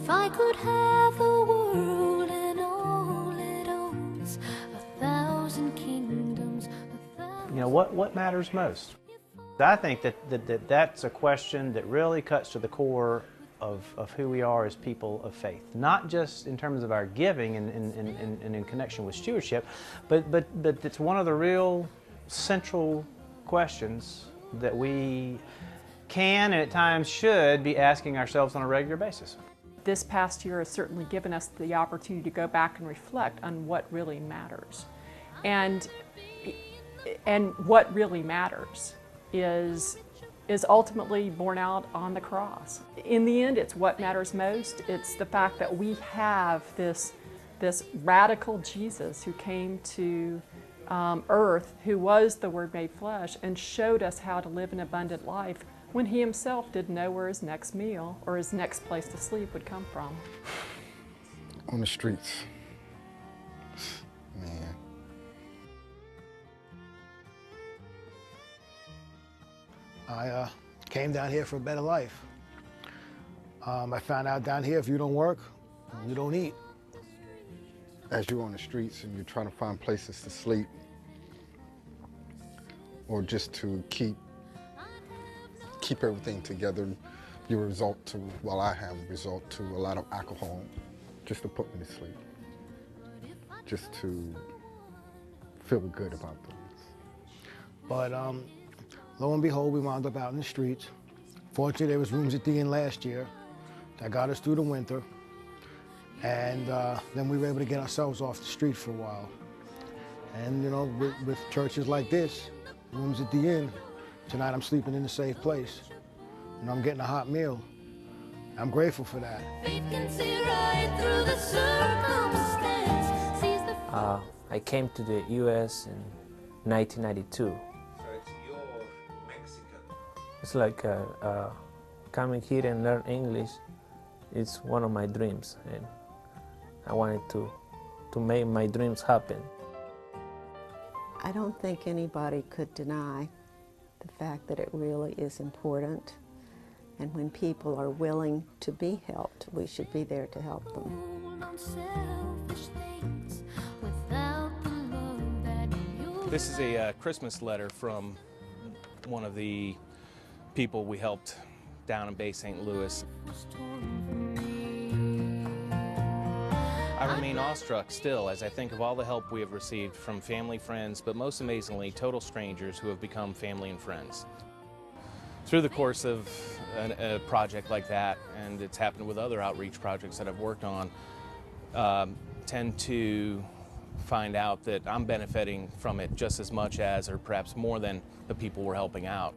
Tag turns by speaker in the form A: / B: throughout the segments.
A: If I could have the world and all it owns, 1,000 kingdoms,
B: You know, what matters most? I think that's a question that really cuts to the core of who we are as people of faith. Not just in terms of our giving and in connection with stewardship, but it's one of the real central questions that we can and at times should be asking ourselves on a regular basis.
C: This past year has certainly given us the opportunity to go back and reflect on what really matters. And what really matters is ultimately borne out on the cross. In the end, it's what matters most. It's the fact that we have this radical Jesus who came to earth, who was the Word made flesh, and showed us how to live an abundant life when he himself didn't know where his next meal or his next place to sleep would come from.
D: On the streets, man.
E: I came down here for a better life. I found out down here, if you don't work, you don't eat.
D: As you're on the streets and you're trying to find places to sleep or just to keep everything together, you resort to, well, I have resort to a lot of alcohol just to put me to sleep, just to feel good about things.
E: But lo and behold, we wound up out in the streets. Fortunately, there was rooms at the inn last year that got us through the winter. And then we were able to get ourselves off the street for a while. And you know, with churches like this, rooms at the inn, tonight I'm sleeping in a safe place. And I'm getting a hot meal. I'm grateful for that.
A: faith can see right through the circumstance, sees the
F: I came to the U.S. in 1992.
G: So it's your Mexican.
F: It's like coming here and learn English. It's one of my dreams, and I wanted to make my dreams happen.
H: I don't think anybody could deny the fact that it really is important. And when people are willing to be helped, we should be there to help them.
A: on selfish things without the love that you
I: This is a Christmas letter from one of the people we helped down in Bay St. Louis.
A: was torn from me.
I: I remain awestruck still as I think of all the help we have received from family, friends, but most amazingly, total strangers who have become family and friends. Through the course of a project like that, and it's happened with other outreach projects that I've worked on, tend to find out that I'm benefiting from it just as much as, or perhaps more than, the people we're helping out.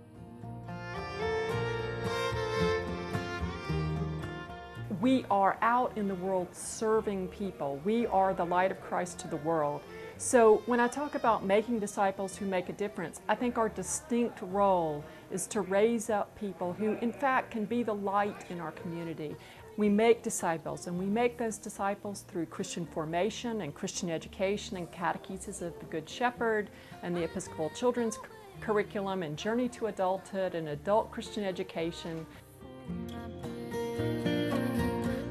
C: We are out in the world serving people. We are the light of Christ to the world. So when I talk about making disciples who make a difference, I think our distinct role is to raise up people who in fact can be the light in our community. We make disciples, and we make those disciples through Christian formation and Christian education and catechesis of the Good Shepherd and the Episcopal Children's Curriculum and Journey to Adulthood and Adult Christian Education.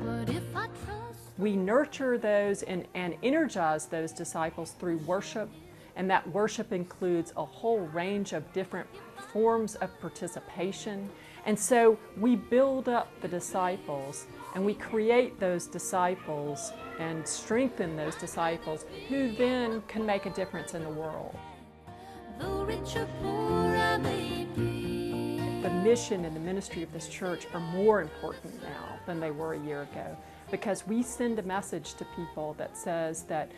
A: But if I trust
C: We nurture those and energize those disciples through worship, and that worship includes a whole range of different forms of participation. And so we build up the disciples, and we create those disciples and strengthen those disciples who then can make a difference in the world.
A: though rich or poor I may be.
C: The mission and the ministry of this church are more important now than they were a year ago, because we send a message to people that says that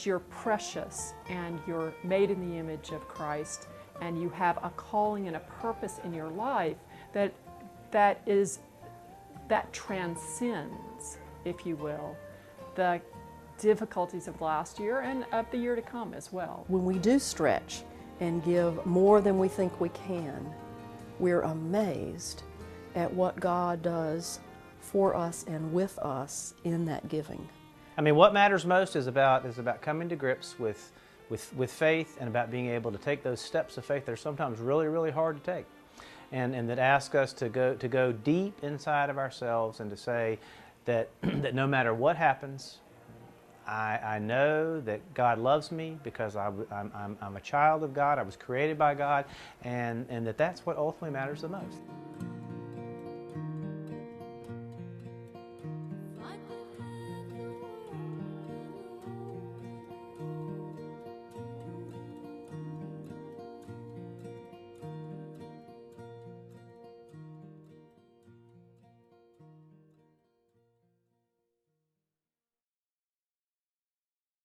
C: you're precious and you're made in the image of Christ, and you have a calling and a purpose in your life that transcends, if you will, the difficulties of last year and of the year to come as well.
J: When we do stretch and give more than we think we can, we're amazed at what God does for us and with us in that giving.
B: I mean, what matters most is about coming to grips with faith, and about being able to take those steps of faith that are sometimes really, really hard to take, and that ask us to go deep inside of ourselves and to say, that, that no matter what happens, I know that God loves me because I'm a child of God. I was created by God, and that's what ultimately matters the most.